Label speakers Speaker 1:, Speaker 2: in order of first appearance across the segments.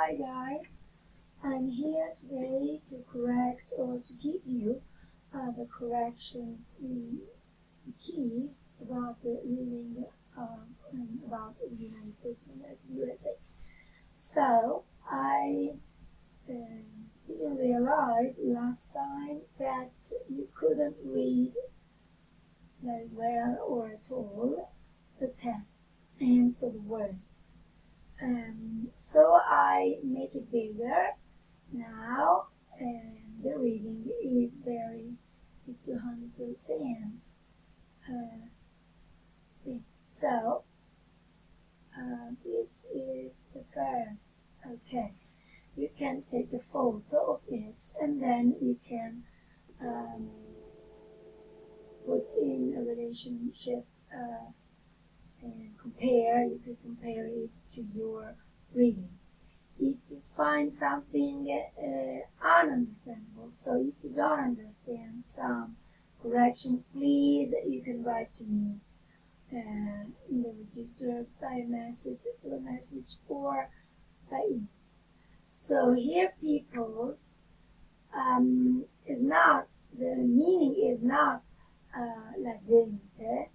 Speaker 1: Hi guys, I'm here today to correct or to give you the corrections, the keys about the reading and about the United States of America, USA. So I didn't realize last time that you couldn't read very well or at all the texts and so the words. So I make it bigger now, and the reading is 200% big. So this is the first. Okay, you can take a photo of this, and then you can put in a relationship. And you could compare it to your reading. If you find something ununderstandable, so if you don't understand some corrections, please, you can write to me in the register by through a message or by email. So here people's is not, the meaning is not la gente,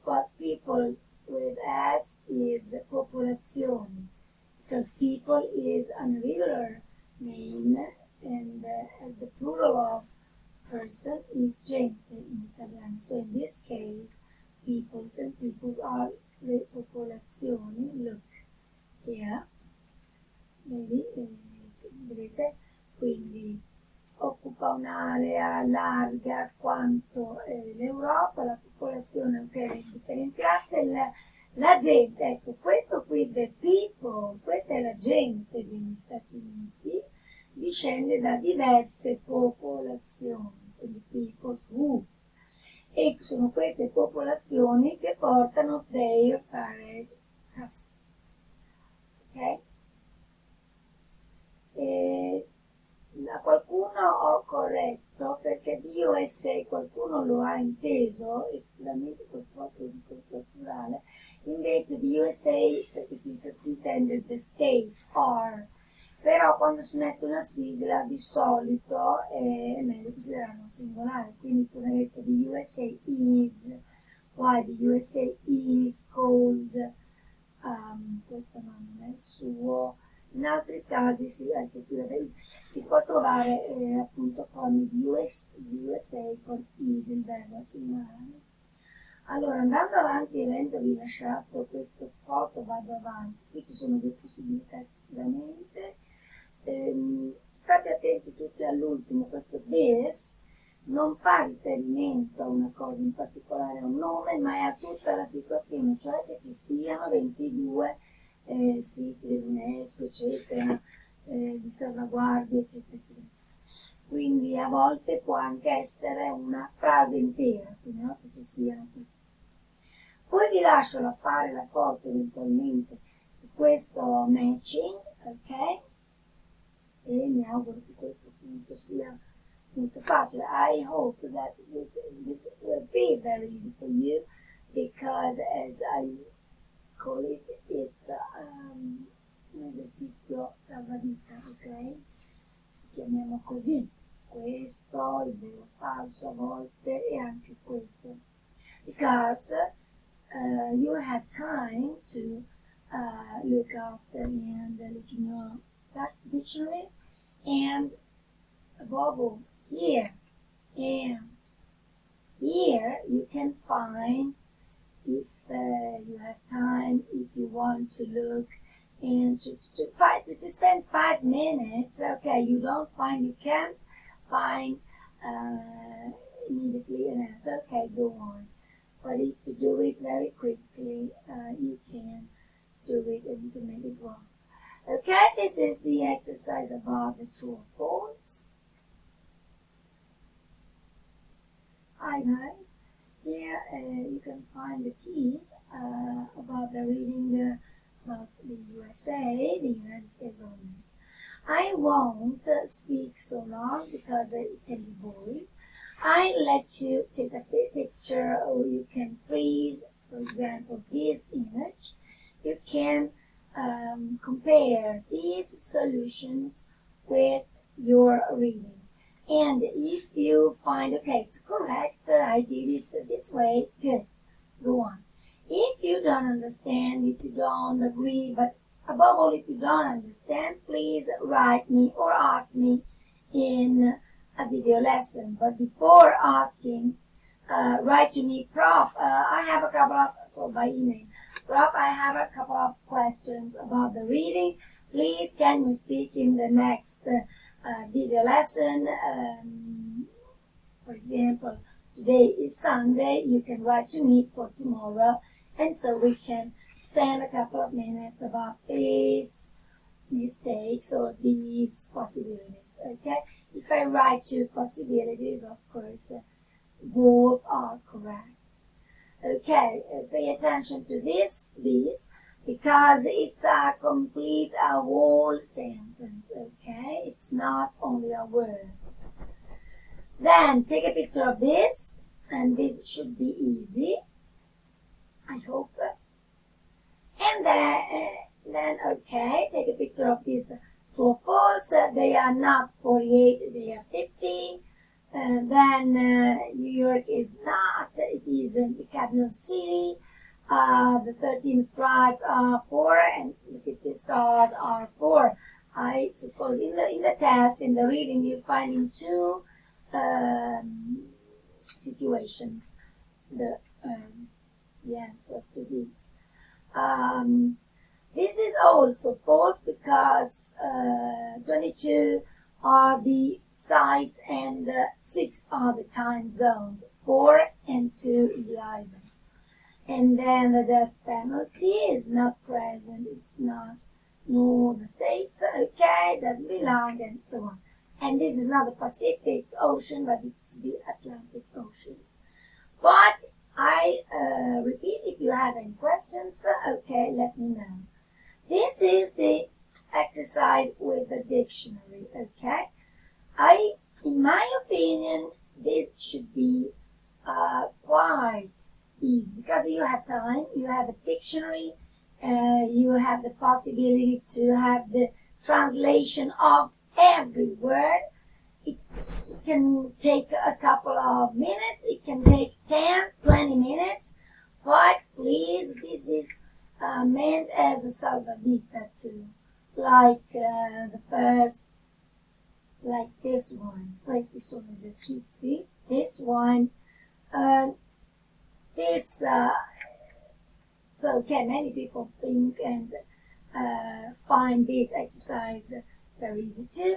Speaker 1: but people with S is popolazione, because people is an irregular name, and as the plural of person is gente in Italiano. So in this case, peoples and peoples are le popolazioni. Look here, vedete? Quindi occupa un'area larga quanto l'Europa, la popolazione opera in differenti razze, la gente, ecco, questo qui, the people, questa è la gente degli Stati Uniti, discende da diverse popolazioni, quindi peoples who, e sono queste popolazioni che portano their parade customs, ok? A qualcuno ho corretto perché di USA qualcuno lo ha inteso, effettivamente col proprio di culturale, invece di USA perché si sottintende the states are, però quando si mette una sigla di solito è meglio considerarlo singolare, quindi tu hai detto di USA is, why the USA is called, questo non è il suo. In altri casi si può trovare appunto con USA con is il verbo singolare. Allora, andando avanti, avendovi lasciato questa foto, vado avanti. Qui ci sono due possibilità effettivamente. State attenti tutti all'ultimo, questo this non fa riferimento a una cosa in particolare, a un nome, ma è a tutta la situazione, cioè che ci siano 22 siti dell'UNESCO, eccetera, di salvaguardia, eccetera, eccetera. Quindi a volte può anche essere una frase intera, quindi no, che ci siano queste. Poi vi lascio fare la foto eventualmente di questo matching, ok? E mi auguro che questo appunto sia molto facile. I hope that this will be very easy for you, because as I call it, it's un esercizio salvavita, ok? Chiamiamo così. Questo, il vero falso a volte, e anche questo. Because you have time to look after and look in your dictionaries, and above all, here and here you can find, if you have time, if you want to look and to spend 5 minutes, okay, you can't find immediately an answer, okay, go on. But if you do it very quickly, you can do it and you can make it wrong. Okay, this is the exercise about the true or false. Hi guys. Here you can find the keys about the reading about the USA, the United States of America. I won't speak so long because it can be boring. I let you take a picture, or you can freeze, for example, this image. You can compare these solutions with your reading. And if you find, okay, it's correct, I did it this way, good, go on. If you don't understand, if you don't agree, but above all, if you don't understand, please write me or ask me in a video lesson. But before asking, write to me, Prof, I have a couple of, so by email, Prof, I have a couple of questions about the reading. Please, can you speak in the next video lesson? For example, today is Sunday. You can write to me for tomorrow, and so we can spend a couple of minutes about these mistakes or these possibilities. Okay? If I write two possibilities, of course, both are correct. Okay, pay attention to this, because it's a complete, a whole sentence, okay? It's not only a word. Then, take a picture of this, and this should be easy, I hope. And then okay, take a picture of this true or false. They are not 48, they are 50. Then New York is not, it is the capital city. The 13 stripes are 4 and the 50 stars are 4. I suppose in the test, in the reading, you find in two situations the answers to this. This is also false because 22 are the sites and 6 are the time zones. 4 and 2 in the Island. And then the death penalty is not present, it's not, no, the States, okay, doesn't belong, and so on. And this is not the Pacific Ocean, but it's the Atlantic Ocean. But I repeat, if you have any questions, okay, let me know. This is the exercise with the dictionary, okay? In my opinion, this should be quite easy because you have time, you have a dictionary, you have the possibility to have the translation of every word. It can take a couple of minutes, it can take 10, 20 minutes, but please, this is meant as a salvavita too. Like the first, like this one. Questi sono esercizi. This one, so okay, many people think and find this exercise very easy too.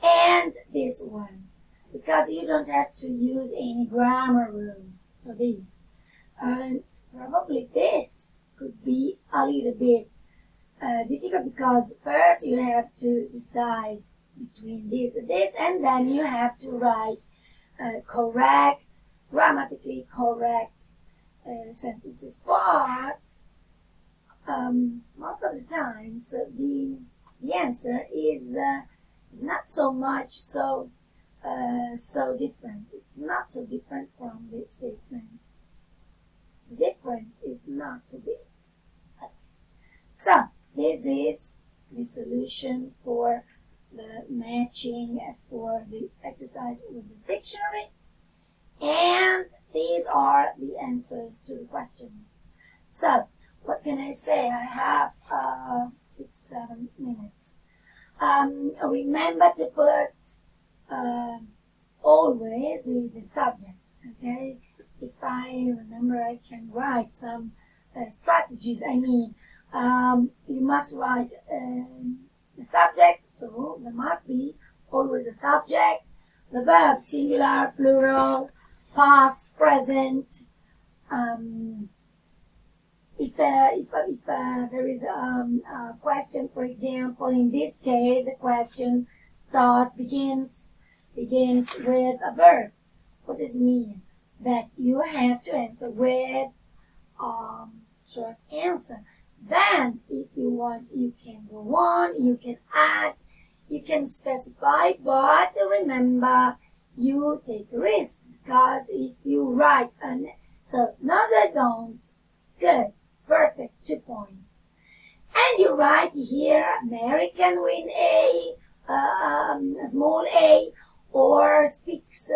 Speaker 1: And this one, because you don't have to use any grammar rules for this. And probably this could be a little bit difficult because first you have to decide between this and this, and then you have to write correct, grammatically correct sentences. But most of the times the answer is not so much so different. It's not so different from the statements. The difference is not so big. So this is the solution for the matching for the exercise with the dictionary, and these are the answers to the questions. So what can I say? I have 6-7 minutes. Remember to put always the subject, okay? If I remember, I can write some strategies. I mean, you must write the subject, so there must be always a subject, the verb, singular, plural, past, present. If there is a question, for example, in this case, the question begins with a verb. What does it mean? That you have to answer with short answer. Then, if you want, you can go on, you can add, you can specify, but remember, you take a risk, because if you write so, no, they don't. Good, perfect, 2 points. And you write here American with a small a, or speaks,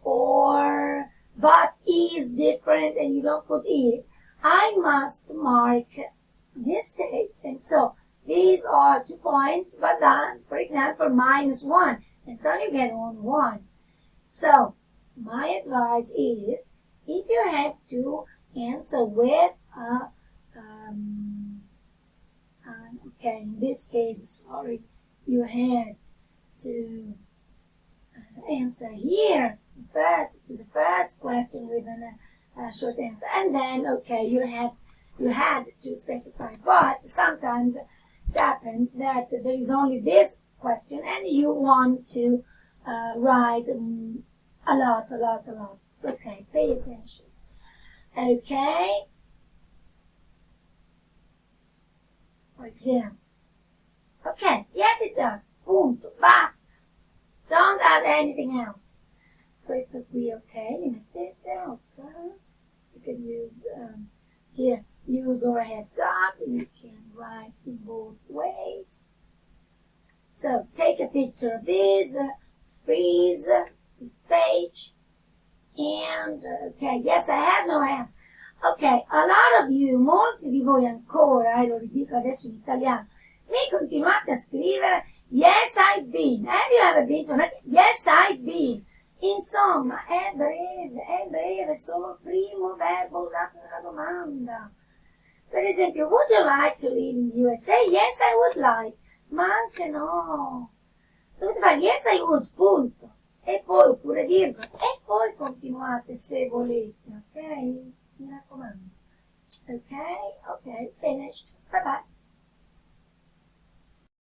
Speaker 1: or but is different, and you don't put it. I must mark mistake. And so these are 2 points, but then, for example, -1, and so you get on 1. So my advice is, if you have to answer with okay, in this case, sorry, you had to answer here first to the first question with a short answer, and then okay, you had to specify. But sometimes it happens that there is only this question, and you want to write a lot. Okay, pay attention. Okay. For example. Okay, yes it does. Punto, basta. Don't add anything else. Questo qui, ok, li mettete, ok. You can use, here, use or have got. You can write in both ways. So, take a picture of this, freeze this page, and, okay, yes I have, no I have. Ok, a lot of you, molti di voi ancora, lo ridico adesso in italiano, mi continuate a scrivere yes I've been, have you ever been? Yes I've been. Insomma, è breve, solo il primo verbo usato nella domanda. Per esempio, would you like to live in USA? Yes I would like, ma anche no. Dovete fare yes I would, punto. E poi, oppure virgola, e poi continuate se volete, ok? Mi raccomando. Okay, finished. Bye-bye.